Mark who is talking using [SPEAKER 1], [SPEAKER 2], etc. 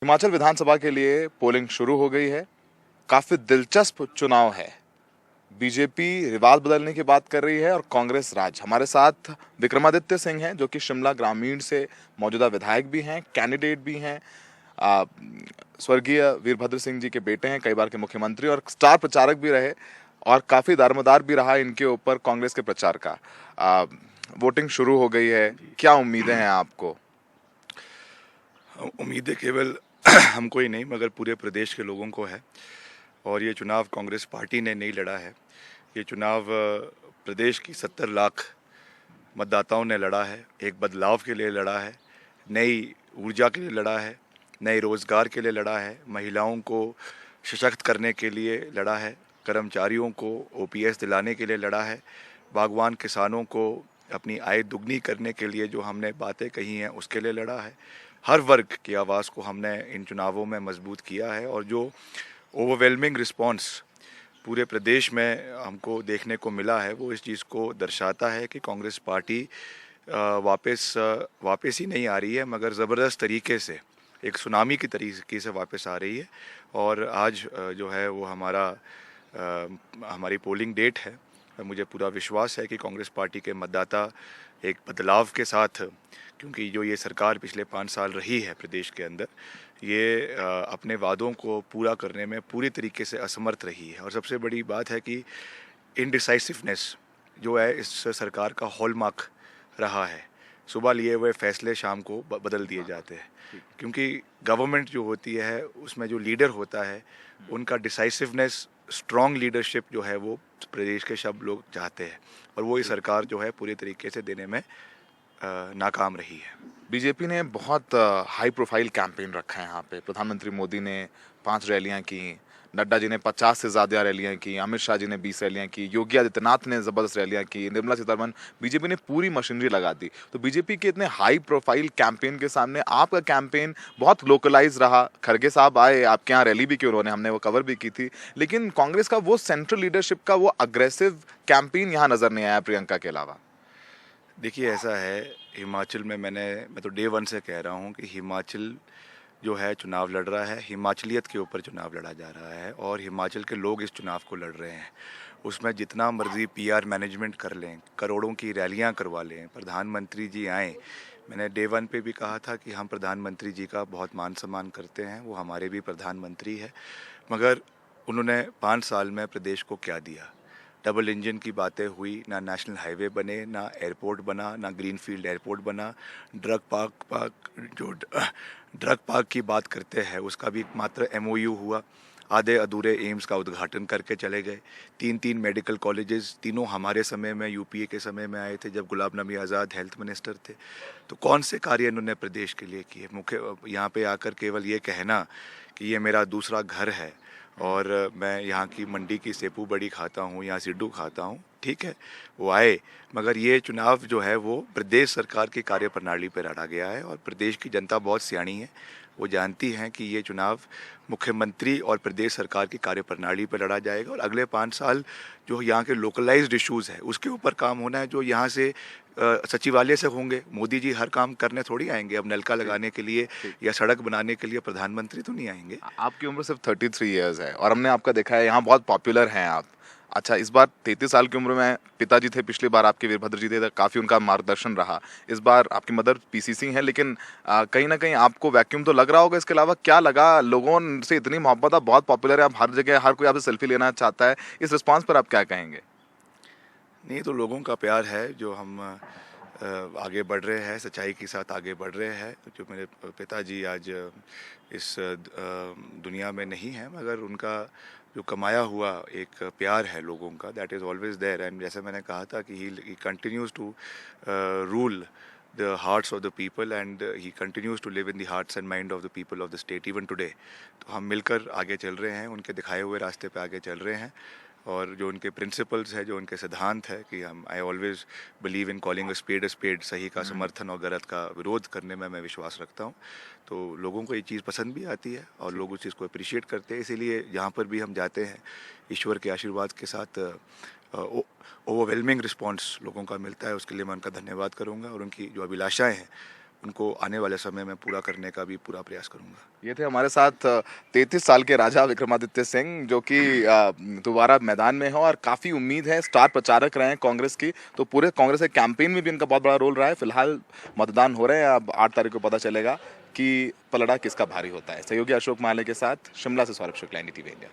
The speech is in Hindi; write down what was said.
[SPEAKER 1] हिमाचल विधानसभा के लिए पोलिंग शुरू हो गई है। काफी दिलचस्प चुनाव है। बीजेपी रिवाज बदलने की बात कर रही है और कांग्रेस राज। हमारे साथ विक्रमादित्य सिंह हैं जो कि शिमला ग्रामीण से मौजूदा विधायक भी हैं, कैंडिडेट भी हैं, आ, स्वर्गीय वीरभद्र सिंह जी के बेटे हैं, कई बार के मुख्यमंत्री और स्टार प्रचारक भी रहे और काफी दारोमदार भी रहा इनके ऊपर कांग्रेस के प्रचार का। वोटिंग शुरू हो गई है, क्या उम्मीदें हैं आपको?
[SPEAKER 2] उम्मीदें केवल हमको ही नहीं मगर पूरे प्रदेश के लोगों को है। और ये चुनाव कांग्रेस पार्टी ने नहीं लड़ा है। ये चुनाव प्रदेश की 70 लाख मतदाताओं ने लड़ा है। एक बदलाव के लिए लड़ा है, नई ऊर्जा के लिए लड़ा है, नए रोजगार के लिए लड़ा है, महिलाओं को सशक्त करने के लिए लड़ा है, कर्मचारियों को ओपीएस दिलाने के लिए लड़ा है, बागवान किसानों को अपनी आय दुगनी करने के लिए जो हमने बातें कही हैं उसके लिए लड़ा है। हर वर्ग की आवाज़ को हमने इन चुनावों में मजबूत किया है और जो ओवरवेलमिंग रिस्पांस पूरे प्रदेश में हमको देखने को मिला है वो इस चीज़ को दर्शाता है कि कांग्रेस पार्टी वापस ही नहीं आ रही है मगर ज़बरदस्त तरीके से एक सुनामी की तरीके से वापस आ रही है। और आज जो है वो हमारी पोलिंग डेट है। मुझे पूरा विश्वास है कि कांग्रेस पार्टी के मतदाता एक बदलाव के साथ, क्योंकि जो ये सरकार पिछले 5 साल रही है प्रदेश के अंदर, ये अपने वादों को पूरा करने में पूरी तरीके से असमर्थ रही है। और सबसे बड़ी बात है कि इनडिसाइसिवनेस जो है इस सरकार का हॉलमार्क रहा है। सुबह लिए हुए फैसले शाम को बदल दिए जाते हैं, क्योंकि गवर्नमेंट जो होती है उसमें जो लीडर होता है उनका डिसाइसिवनेस, स्ट्रॉन्ग लीडरशिप जो है वो प्रदेश के सब लोग चाहते हैं और वो ये सरकार जो है पूरे तरीके से देने में नाकाम रही है।
[SPEAKER 1] बीजेपी ने बहुत हाई प्रोफाइल कैंपेन रखा है यहाँ पे। प्रधानमंत्री मोदी ने 5 रैलियां की, नड्डा जी ने 50 से ज़्यादा रैलियां की, अमित शाह जी ने 20 रैलियां की, योगी आदित्यनाथ ने ज़बरदस्त रैलियां की, निर्मला सीतारमण, बीजेपी ने पूरी मशीनरी लगा दी। तो बीजेपी के इतने हाई प्रोफाइल कैंपेन के सामने आपका कैंपेन बहुत लोकलाइज रहा। खड़गे साहब आए, आपके यहाँ रैली भी की उन्होंने, हमने वो कवर भी की थी, लेकिन कांग्रेस का वो सेंट्रल लीडरशिप का वो अग्रेसिव कैंपेन यहाँ नजर नहीं आया प्रियंका के अलावा।
[SPEAKER 2] देखिए ऐसा है, हिमाचल में मैं तो डे वन से कह रहा हूँ कि हिमाचल जो है चुनाव लड़ रहा है, हिमाचलियत के ऊपर चुनाव लड़ा जा रहा है और हिमाचल के लोग इस चुनाव को लड़ रहे हैं। उसमें जितना मर्जी पीआर मैनेजमेंट कर लें, करोड़ों की रैलियां करवा लें, प्रधानमंत्री जी आएँ। मैंने डे वन पे भी कहा था कि हम प्रधानमंत्री जी का बहुत मान सम्मान करते हैं, वो हमारे भी प्रधानमंत्री है। मगर उन्होंने 5 साल में प्रदेश को क्या दिया? डबल इंजन की बातें हुई, ना नेशनल हाईवे बने, ना एयरपोर्ट बना, ना ग्रीनफील्ड एयरपोर्ट बना। ड्रग पार्क की बात करते हैं उसका भी मात्र एमओयू हुआ। आधे अधूरे एम्स का उद्घाटन करके चले गए। 3 मेडिकल कॉलेजेस, तीनों हमारे समय में, यूपीए के समय में आए थे जब गुलाम नबी आज़ाद हेल्थ मिनिस्टर थे। तो कौन से कार्य इन्होंने प्रदेश के लिए किए? मुख्य यहाँ पे आकर केवल ये कहना कि ये मेरा दूसरा घर है और मैं यहाँ की मंडी की सेपू बड़ी खाता हूँ, यहाँ सिड्डू खाता हूँ, ठीक है, वो आए। मगर ये चुनाव जो है वो प्रदेश सरकार की कार्यप्रणाली पर लड़ा गया है और प्रदेश की जनता बहुत सियाणी है। वो जानती हैं कि ये चुनाव मुख्यमंत्री और प्रदेश सरकार की कार्यप्रणाली पर लड़ा जाएगा और अगले 5 साल जो यहाँ के लोकलाइज्ड इश्यूज़ है उसके ऊपर काम होना है, जो यहाँ से सचिवालय से होंगे। मोदी जी हर काम करने थोड़ी आएंगे। अब नलका लगाने के लिए या सड़क बनाने के लिए प्रधानमंत्री तो नहीं आएंगे।
[SPEAKER 1] आपकी उम्र सिर्फ 33 ईयर्स है और हमने आपका देखा है यहाँ बहुत पॉपुलर हैं आप। अच्छा, इस बार 33 साल की उम्र में पिताजी थे, पिछली बार आपके वीरभद्र जी थे, काफ़ी उनका मार्गदर्शन रहा। इस बार आपकी मदर पीसीसी हैं, लेकिन कहीं ना कहीं आपको वैक्यूम तो लग रहा होगा। इसके अलावा क्या लगा? लोगों से इतनी मोहब्बत, आप बहुत पॉपुलर है, आप हर जगह, हर कोई आपसे सेल्फी लेना चाहता है। इस रिस्पॉन्स पर आप क्या कहेंगे?
[SPEAKER 2] नहीं, तो लोगों का प्यार है जो हम आगे बढ़ रहे हैं, सच्चाई के साथ आगे बढ़ रहे हैं। जो मेरे पिताजी आज इस दुनिया में नहीं हैं मगर उनका जो कमाया हुआ एक प्यार है लोगों का, that is always there. And जैसे मैंने कहा था कि he continues to rule the hearts of the people and he continues to live in the hearts and mind of the people of the state even today। तो हम मिलकर आगे चल रहे हैं, उनके दिखाए हुए रास्ते पे आगे चल रहे हैं और जो उनके प्रिंसिपल्स है, जो उनके सिद्धांत है कि हम I always believe in calling a spade, सही का समर्थन और गलत का विरोध करने में मैं विश्वास रखता हूँ। तो लोगों को ये चीज़ पसंद भी आती है और लोग उस चीज़ को अप्रिशिएट करते हैं। इसीलिए जहाँ पर भी हम जाते हैं ईश्वर के आशीर्वाद के साथ ओवरवेलमिंग रिस्पॉन्स लोगों का मिलता है। उसके लिए मैं उनका धन्यवाद करूंगा और उनकी जो अभिलाषाएं हैं उनको आने वाले समय में पूरा करने का भी पूरा प्रयास करूंगा।
[SPEAKER 1] ये थे हमारे साथ 33 साल के राजा विक्रमादित्य सिंह, जो कि दोबारा मैदान में हो और काफ़ी उम्मीद है, स्टार प्रचारक रहे हैं कांग्रेस की, तो पूरे कांग्रेस के कैंपेन में भी इनका बहुत बड़ा रोल रहा है। फिलहाल मतदान हो रहे हैं, अब 8 तारीख को पता चलेगा कि पलड़ा किसका भारी होता है। सहयोगी अशोक माले के साथ शिमला से सौरभ शुक्ला, NDTV इंडिया।